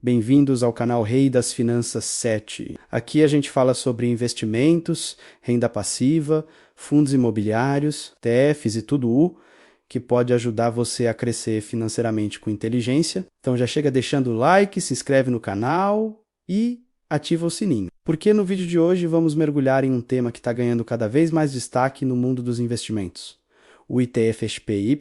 Bem-vindos ao canal Rei das Finanças 7. Aqui a gente fala sobre investimentos, renda passiva, fundos imobiliários, ETFs e tudo que pode ajudar você a crescer financeiramente com inteligência. Então já chega deixando o like, se inscreve no canal e ativa o sininho. Porque no vídeo de hoje vamos mergulhar em um tema que está ganhando cada vez mais destaque no mundo dos investimentos. O ETF SPY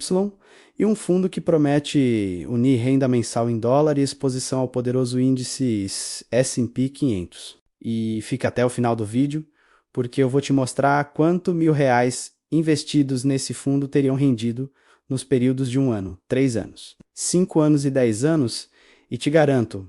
e um fundo que promete unir renda mensal em dólar e exposição ao poderoso índice S&P 500. E fica até o final do vídeo, porque eu vou te mostrar quanto R$ 1.000 investidos nesse fundo teriam rendido nos períodos de 1 ano, 3 anos, 5 anos e 10 anos, e te garanto,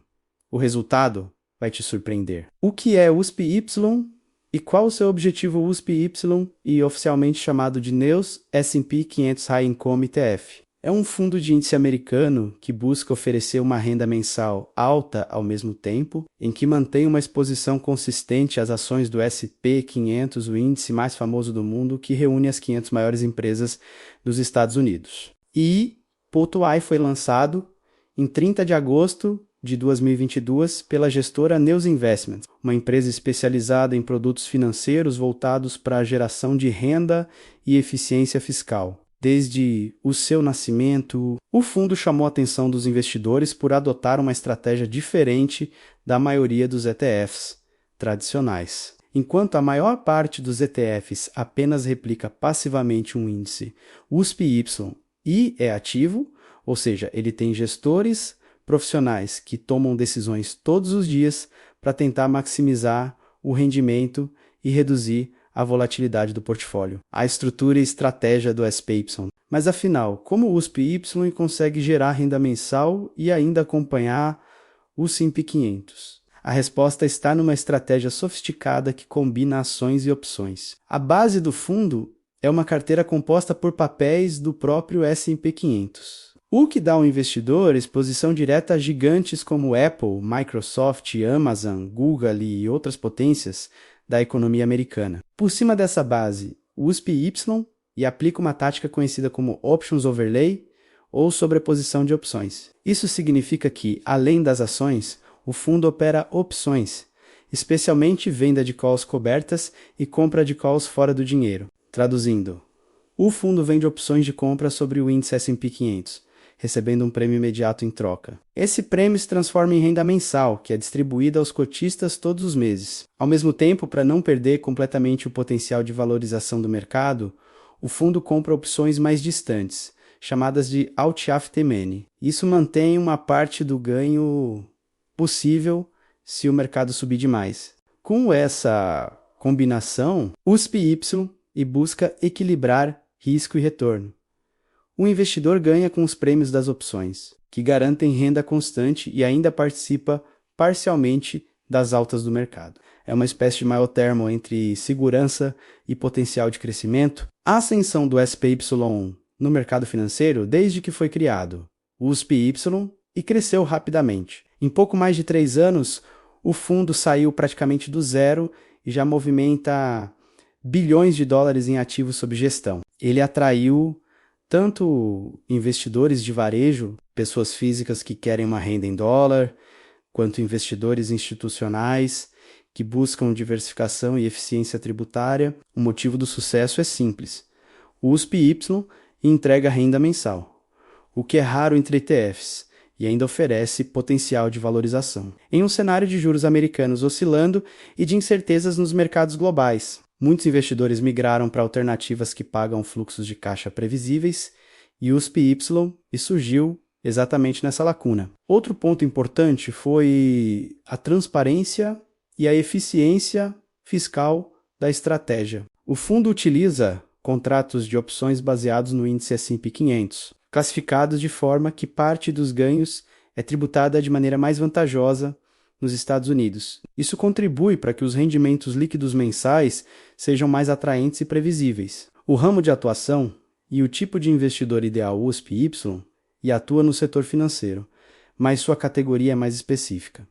o resultado vai te surpreender. O que é USP-Y? E qual o seu objetivo USP-Y e oficialmente chamado de NEOS S&P 500 High Income ETF? É um fundo de índice americano que busca oferecer uma renda mensal alta ao mesmo tempo, em que mantém uma exposição consistente às ações do S&P 500, o índice mais famoso do mundo, que reúne as 500 maiores empresas dos Estados Unidos. E POTUAI foi lançado em 30 de agosto de 2022 pela gestora Neos Investments, uma empresa especializada em produtos financeiros voltados para a geração de renda e eficiência fiscal. Desde o seu nascimento, o fundo chamou a atenção dos investidores por adotar uma estratégia diferente da maioria dos ETFs tradicionais. Enquanto a maior parte dos ETFs apenas replica passivamente um índice USP-Y e é ativo, ou seja, ele tem gestores profissionais que tomam decisões todos os dias para tentar maximizar o rendimento e reduzir a volatilidade do portfólio, a estrutura e estratégia do SPY. Mas afinal, como o USP-Y consegue gerar renda mensal e ainda acompanhar o S&P 500? A resposta está numa estratégia sofisticada que combina ações e opções. A base do fundo é uma carteira composta por papéis do próprio S&P 500. O que dá ao investidor exposição direta a gigantes como Apple, Microsoft, Amazon, Google e outras potências da economia americana. Por cima dessa base, o USP-Y e aplica uma tática conhecida como Options Overlay ou sobreposição de opções. Isso significa que, além das ações, o fundo opera opções, especialmente venda de calls cobertas e compra de calls fora do dinheiro. Traduzindo, o fundo vende opções de compra sobre o índice S&P 500, recebendo um prêmio imediato em troca. Esse prêmio se transforma em renda mensal, que é distribuída aos cotistas todos os meses. Ao mesmo tempo, para não perder completamente o potencial de valorização do mercado, o fundo compra opções mais distantes, chamadas de Out-After-Money. Isso mantém uma parte do ganho possível se o mercado subir demais. Com essa combinação, USP-Y e busca equilibrar risco e retorno. O investidor ganha com os prêmios das opções, que garantem renda constante e ainda participa parcialmente das altas do mercado. É uma espécie de meio termo entre segurança e potencial de crescimento. A ascensão do SPY no mercado financeiro desde que foi criado, o USP-Y, e cresceu rapidamente. Em pouco mais de 3 anos, o fundo saiu praticamente do zero e já movimenta bilhões de dólares em ativos sob gestão. Ele atraiu tanto investidores de varejo, pessoas físicas que querem uma renda em dólar, quanto investidores institucionais que buscam diversificação e eficiência tributária. O motivo do sucesso é simples. O USP-Y entrega renda mensal, o que é raro entre ETFs, e ainda oferece potencial de valorização. Em um cenário de juros americanos oscilando e de incertezas nos mercados globais, muitos investidores migraram para alternativas que pagam fluxos de caixa previsíveis e o USP-Y surgiu exatamente nessa lacuna. Outro ponto importante foi a transparência e a eficiência fiscal da estratégia. O fundo utiliza contratos de opções baseados no índice S&P 500, classificados de forma que parte dos ganhos é tributada de maneira mais vantajosa nos Estados Unidos. Isso contribui para que os rendimentos líquidos mensais sejam mais atraentes e previsíveis. O ramo de atuação e o tipo de investidor ideal USP-Y e atua no setor financeiro, mas sua categoria é mais específica.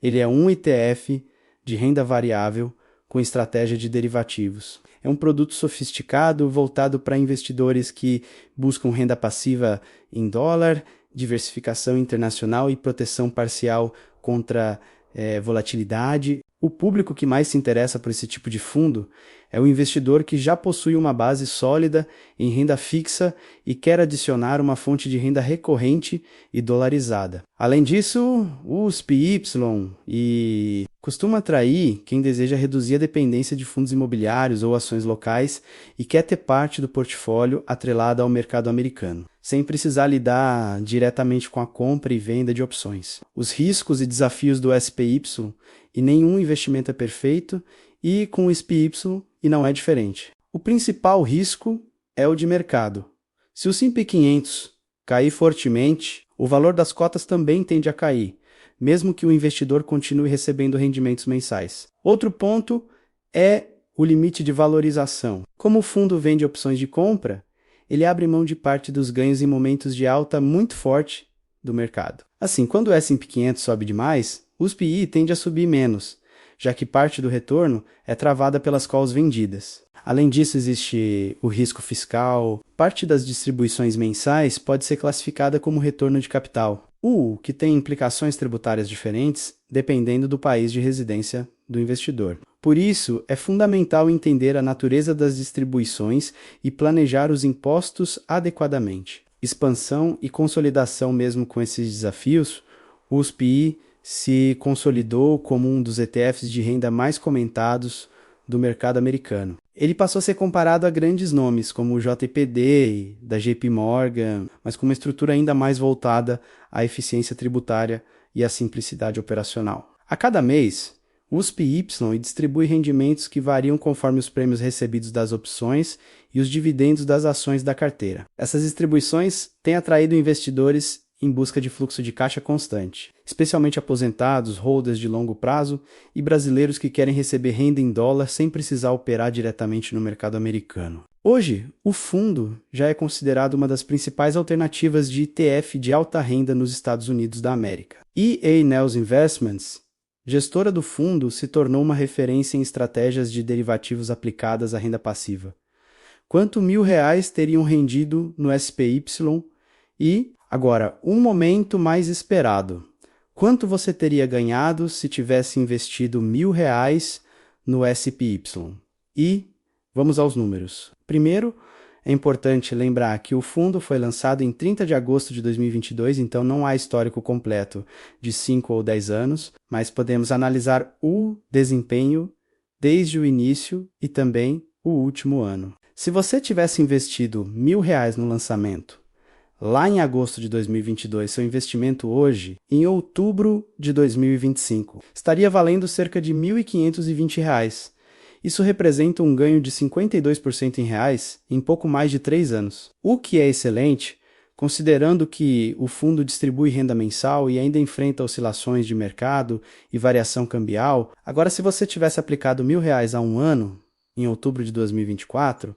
Ele é um ETF de renda variável com estratégia de derivativos. É um produto sofisticado voltado para investidores que buscam renda passiva em dólar, diversificação internacional e proteção parcial contra volatilidade. O público que mais se interessa por esse tipo de fundo é o investidor que já possui uma base sólida em renda fixa e quer adicionar uma fonte de renda recorrente e dolarizada. Além disso, o SPY costuma atrair quem deseja reduzir a dependência de fundos imobiliários ou ações locais e quer ter parte do portfólio atrelada ao mercado americano, sem precisar lidar diretamente com a compra e venda de opções. Os riscos e desafios do SPY, e nenhum investimento é perfeito, e com o SPY e não é diferente. O principal risco é o de mercado. Se o S&P 500 cair fortemente, o valor das cotas também tende a cair, mesmo que o investidor continue recebendo rendimentos mensais. Outro ponto é o limite de valorização. Como o fundo vende opções de compra, ele abre mão de parte dos ganhos em momentos de alta muito forte do mercado. Assim, quando o S&P 500 sobe demais, o SPY tende a subir menos, já que parte do retorno é travada pelas calls vendidas. Além disso, existe o risco fiscal. Parte das distribuições mensais pode ser classificada como retorno de capital, que tem implicações tributárias diferentes dependendo do país de residência do investidor. Por isso, é fundamental entender a natureza das distribuições e planejar os impostos adequadamente. Expansão e consolidação mesmo com esses desafios, o SPY se consolidou como um dos ETFs de renda mais comentados do mercado americano. Ele passou a ser comparado a grandes nomes, como o JPD, da JP Morgan, mas com uma estrutura ainda mais voltada à eficiência tributária e à simplicidade operacional. A cada mês, o SPY distribui rendimentos que variam conforme os prêmios recebidos das opções e os dividendos das ações da carteira. Essas distribuições têm atraído investidores em busca de fluxo de caixa constante, especialmente aposentados, holders de longo prazo e brasileiros que querem receber renda em dólar sem precisar operar diretamente no mercado americano. Hoje, o fundo já é considerado uma das principais alternativas de ETF de alta renda nos Estados Unidos da América. E.A. Nels Investments, gestora do fundo, se tornou uma referência em estratégias de derivativos aplicadas à renda passiva. Quanto R$1.000 teriam rendido no SPY e, agora, um momento mais esperado. Quanto você teria ganhado se tivesse investido R$1.000 no SPY? E vamos aos números. Primeiro, é importante lembrar que o fundo foi lançado em 30 de agosto de 2022, então não há histórico completo de 5 ou 10 anos, mas podemos analisar o desempenho desde o início e também o último ano. Se você tivesse investido R$1.000 no lançamento, lá em agosto de 2022, seu investimento hoje, em outubro de 2025, estaria valendo cerca de R$1.520. Isso representa um ganho de 52% em reais em pouco mais de 3 anos. O que é excelente, considerando que o fundo distribui renda mensal e ainda enfrenta oscilações de mercado e variação cambial. Agora, se você tivesse aplicado R$1.000 há um ano, em outubro de 2024,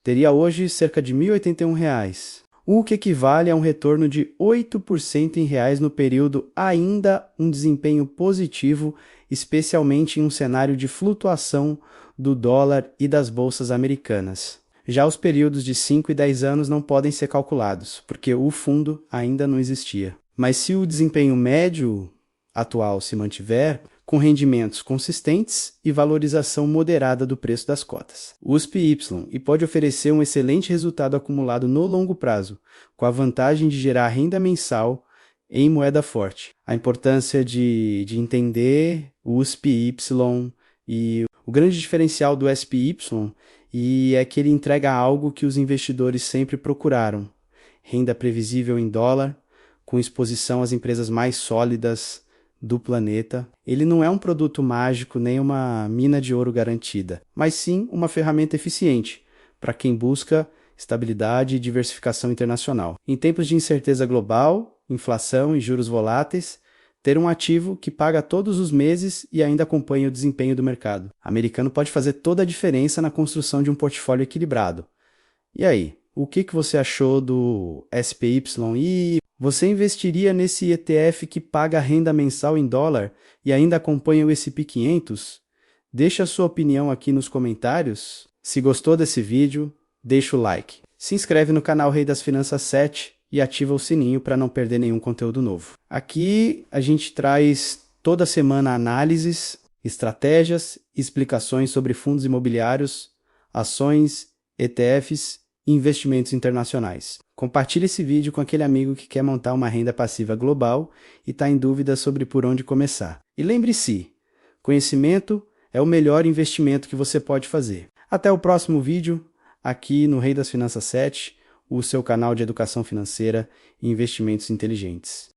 teria hoje cerca de R$1.081. O que equivale a um retorno de 8% em reais no período, ainda um desempenho positivo, especialmente em um cenário de flutuação do dólar e das bolsas americanas. Já os períodos de 5 e 10 anos não podem ser calculados, porque o fundo ainda não existia. Mas se o desempenho médio atual se mantiver, com rendimentos consistentes e valorização moderada do preço das cotas. O SPY e pode oferecer um excelente resultado acumulado no longo prazo, com a vantagem de gerar renda mensal em moeda forte. A importância de entender o SPY e o grande diferencial do SPY é que ele entrega algo que os investidores sempre procuraram: renda previsível em dólar, com exposição às empresas mais sólidas do planeta. Ele não é um produto mágico nem uma mina de ouro garantida, mas sim uma ferramenta eficiente para quem busca estabilidade e diversificação internacional. Em tempos de incerteza global, inflação e juros voláteis, ter um ativo que paga todos os meses e ainda acompanha o desempenho do mercado americano pode fazer toda a diferença na construção de um portfólio equilibrado. E aí, o que você achou do SPY e você investiria nesse ETF que paga renda mensal em dólar e ainda acompanha o S&P 500? Deixe a sua opinião aqui nos comentários. Se gostou desse vídeo, deixa o like. Se inscreve no canal Rei das Finanças 7 e ativa o sininho para não perder nenhum conteúdo novo. Aqui a gente traz Toda semana análises, estratégias e explicações sobre fundos imobiliários, ações, ETFs e investimentos internacionais. Compartilhe esse vídeo com aquele amigo que quer montar uma renda passiva global e está em dúvida sobre por onde começar. E lembre-se, conhecimento é o melhor investimento que você pode fazer. Até o próximo vídeo, aqui no Rei das Finanças 7, o seu canal de educação financeira e investimentos inteligentes.